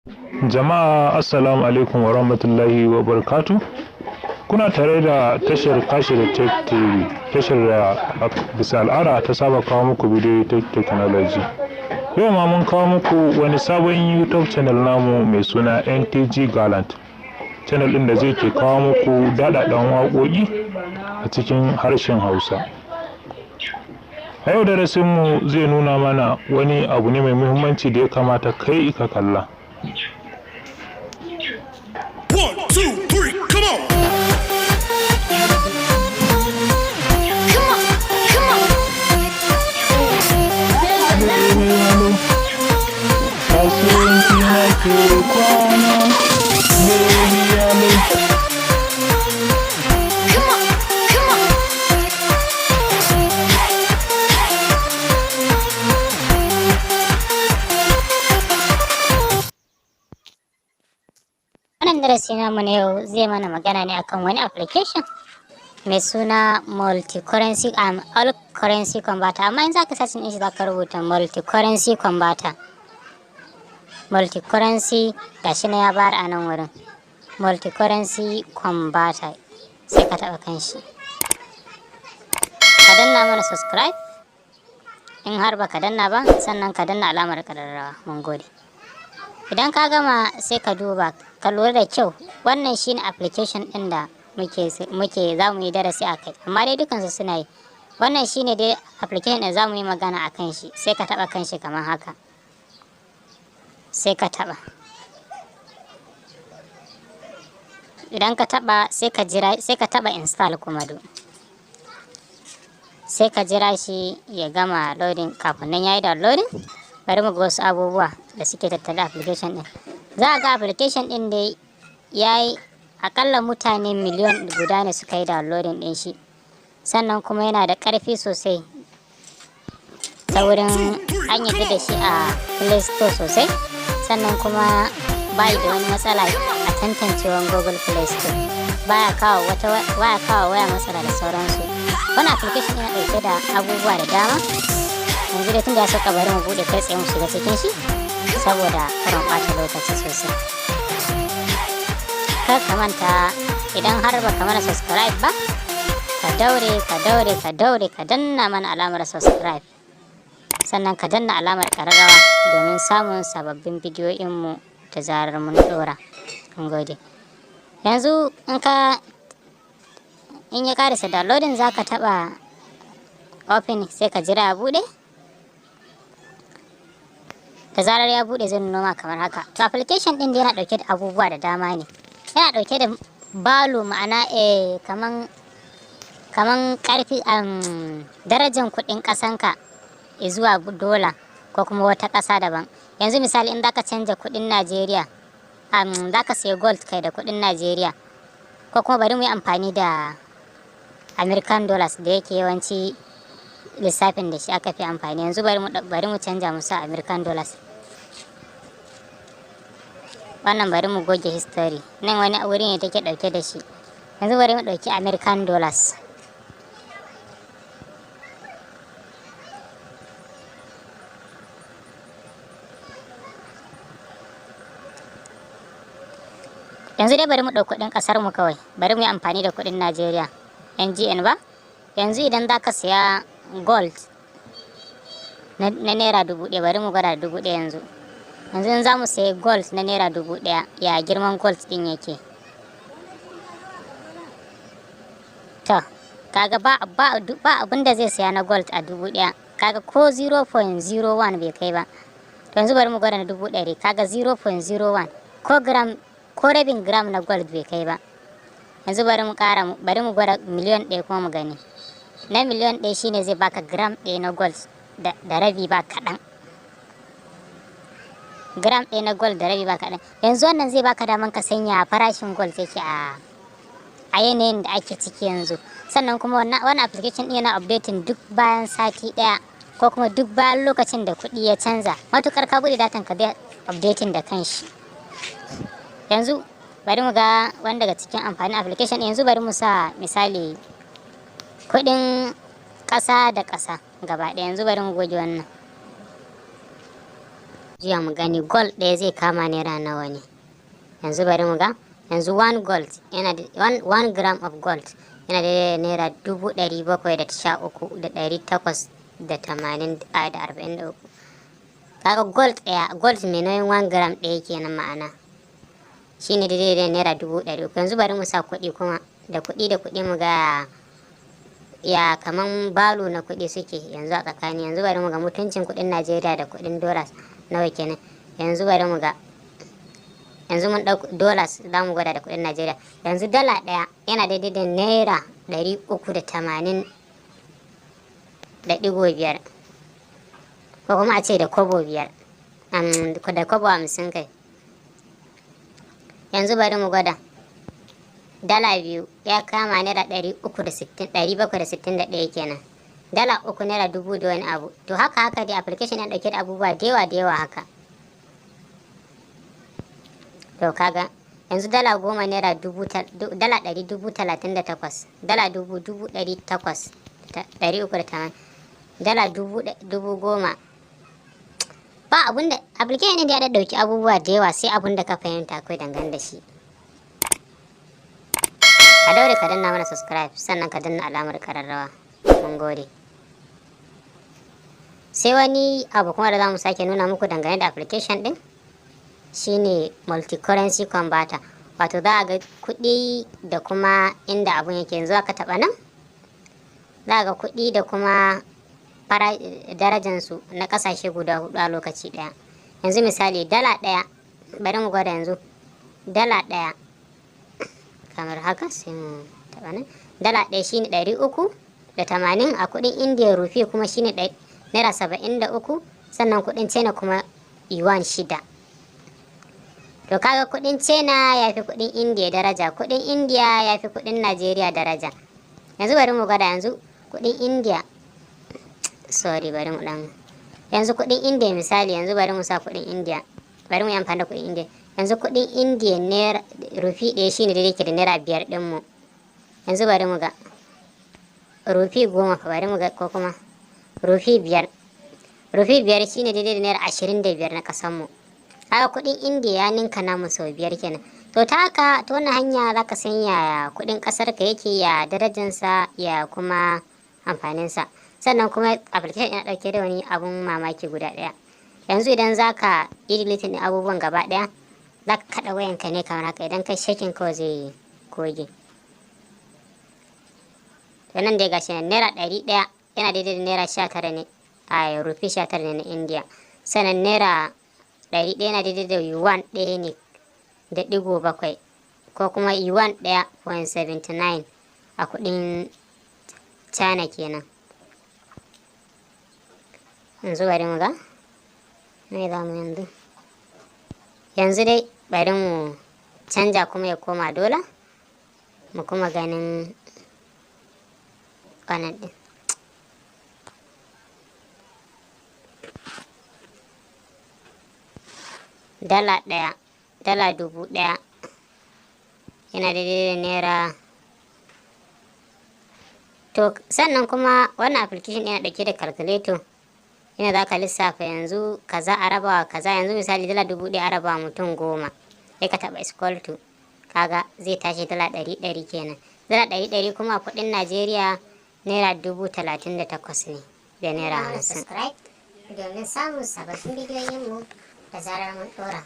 Jama'a assalamu alaikum wa rahmatullahi wa barakatu. Kuna tare da tashar Kashiri Tech TV, tashar da bisa al'ada ta saba kawo muku bidiyo ta technology. Yau ma mun kawo muku wani sabon YouTube channel namu mai suna NTG Gallant. Channel ɗin da zai ke kawo muku daɗaɗɗen waƙoƙi a cikin harshen Hausa. A yau darasinmu zai nuna mana wani abu ne mai muhimmanci da ya kamata kai ka kalla. 1, 2, 3, come on! Wannan darasi namu na yau zai mana magana ne akan wani application mai suna multi-currency all currency converter, amma in zaka search din shi zaka rubuta multi-currency converter. Multi-currency gashi na ya bar a nan wurin, multi-currency converter, sai ka taba kan shi ka danna mana subscribe in har baka danna ba, sannan ka danna alamar ƙararrawa. Mun gode. Idan ka gama sai ka duba ka lura da kyau, wannan shine application din da muke za mu yi darasi a kai, amma dai dukansu suna yi. Wannan shine dai application da za mu yi magana a kan shi. Sai ka taba kan shi kamar haka, sai ka taba. Idan ka taba sai ka jira, sai ka taba install kuma sai ka jira shi ya gama loading. Kafin nan yayi downloading, bari mu ga wasu abubuwa da suke tattale application din. Za a ga application din da yayi akalla mutane miliyan guda ne suka yi downloading din shi, sannan kuma yana da ƙarfi sosai ta wurin an yi da shi a Play Store sosai, sannan kuma bai da wani matsala a tantancewan Google Play Store, baya kawo waya matsala da sauransu. Wannan application yana ɗauke da abubuwa da dama. Yanzu da tunda ya saka, bari mu bude kai tsaye mu shiga cikin shi saboda karin ɓata lokaci sosai. Kar ka manta, idan har baka mana subscribe ba, ka daure ka danna mana alamar subscribe, sannan ka danna alamar ƙararrawa domin samun sababbin bidiyoyin mu da zarar mun dora. Mun gode. Yanzu in ya karisa downloading zaka taba open, sai ka jira ya bude. Da zarar ya bude zai nuna kamar haka. To application din da yana dauke da abubuwa da dama ne. Yana dauke da value, ma'ana kaman karfi darajar kudin kasanka zuwa dola ko kuma wata kasa daban. Yanzu misali in zaka canja kudin Najeriya, zaka sayi gold kai da kudin Najeriya, ko kuma bari mu yi amfani da American dollars da yake yawanci lissafin da shi aka fi amfani. Yanzu bari mu canja musu American dollars. Wannan bari mu goge history, nan wani wuri ne take dauke da shi. Yanzu bari mu dauki American dollars. Yanzu dai bari mu dauki kudin kasar mu kawai, bari mu yi amfani da kudin Najeriya, NGN ba. Yanzu idan zaka siya gold na naira 1000, bari mu gwada 1000 yanzu. Yanzu in za mu sayi gold na naira 1000, ya girman gold din yake? To kaga ba abin da zai saya na gold a 1000, kaga ko 0.01 bai kai ba. To yanzu bari mu gwada na 100, kaga 0.01, ko rabin gram na gold bai kai ba. Yanzu bari mu gwada miliyan 1 kuma mu gani. Na miliyan 1 shine zai baka gram 1 na gold da rabi ba kaɗan. Gram 1 na gold da rabi ba kaɗan. Yanzu wannan zai baka daman ka sanya farashin gold yake a yanayin da ake ciki yanzu. Sannan kuma wannan application ɗin yana updating duk bayan sati ɗaya ko kuma duk bayan lokacin da kuɗi ya canza. Matukar ka buɗe datan ka zai updating da kanshi. Yanzu bari mu ga wani daga cikin amfanin application. Yanzu bari mu sa misali kudin ƙasa da ƙasa gaba ɗaya. Yanzu bari mu goge wannan. Jiya mu gani gold ɗaya zai kama naira nawa ne. Yanzu bari mu ga. Yanzu 1 gold yana da 1 gram of gold yana da naira 713,843. Kaga gold ɗaya, gold mai nauyin 1 gram ɗaya kenan ma'ana. Shine daidai da naira 300,000. Yanzu bari mu sa kuɗi kuma da kuɗi mu ga ya kaman balo na kuɗi suke yanzu a tsakani. Yanzu bari mu ga mutuncin kuɗin Najeriya da kuɗin dollars nawa kenan. Yanzu bari mu ga. Yanzu mun ɗauki dollars za mu gwada da kuɗin Najeriya. Yanzu dala ɗaya yana daidai da naira 380.5 ko kuma a ce da kobo 5 da kobo 50 kai. Yanzu bari mu gwada dala 2 ya kama naira 761 kenan. Dala 3 naira 1000 da wani abu. To haka dai application ya ɗauke da abubuwa da yawa haka. To kaga yanzu dala 10 naira dala 138,000, dala 10,800, dala 10,000. Ba abunda application ne da ya dauki abubuwa da yawa sai abunda ka fahimta kai dangane da shi. A daure ka danna mana subscribe sannan ka danna alamar kararrawa. Mun gode. Sai wani abu kuma da zamu sake nuna muku dangane da application din shine multi-currency converter. Wato za a ga kuɗi da kuma inda abun yake. Yanzu aka taɓa nan za a ga kuɗi da kuma darajansu na ƙasashe guda 4 a lokaci ɗaya. Yanzu misali dala ɗaya, bari mu gwada yanzu dala ɗaya kamar haka sai mu taɓa nan. Dala ɗaya shine 380 a kuɗin Indiya, rufi kuma shine naira 73, sannan kuɗin China kuma yuan 6. To kaga kuɗin China ya fi kuɗin Indiya daraja, kuɗin Indiya ya fi kuɗin Najeriya daraja. Yanzu bari mu gwada yanzu kuɗin Indiya. Bari mu ɗan. Yanzu kuɗin Indiya misali, yanzu bari mu sa kuɗin Indiya. Bari mu yi amfani da kuɗin Indiya. Yanzu kuɗin Indiya naira rufi ɗaya shine daidai ke da naira 5 ɗin mu. Yanzu bari mu ga. Rufi 10 bari mu ga ko kuma rufi 5. Rufi 5 shine daidai da naira 25 na ƙasar mu. Haka kuɗin Indiya ya ninka namu sau 5 kenan. To ta haka ta wannan hanya zaka san yaya kuɗin ƙasar ka yake, ya darajansa, ya kuma amfaninsa. Sannan kuma application yana ɗauke da wani abun mamaki guda ɗaya. Yanzu idan zaka yi deleting ɗin abubuwan gaba ɗaya, zaka kaɗa wayanka ne kamar haka. Idan kai shaking kawai zai goge. To nan dai gashi naira 100 yana daidai da naira 19 ne a rufi 19 ne na Indiya. Sannan naira 100 yana daidai da yuan 1 ne da ɗigo 7 ko kuma yuan 1.79 a kuɗin China kenan. Yanzu bari mu ga me za mu yanzu. Yanzu dai bari mu canja kuma ya koma dola mu kuma ganin wannan ɗin. Dala ɗaya, dala 1000 yana daidai da naira. To sannan kuma wannan application yana ɗauke da calculator. Yana za ka lissafa yanzu kaza a rabawa kaza. Yanzu misali dala 1000 a rabawa mutum 10 sai ka taɓa equal to, kaga zai tashi dala 100 kenan. Dala 100 kuma a kuɗin Najeriya naira 38,000 ne da naira 50. Domin samun sababbin bidiyoyinmu da zarar mun ɗora.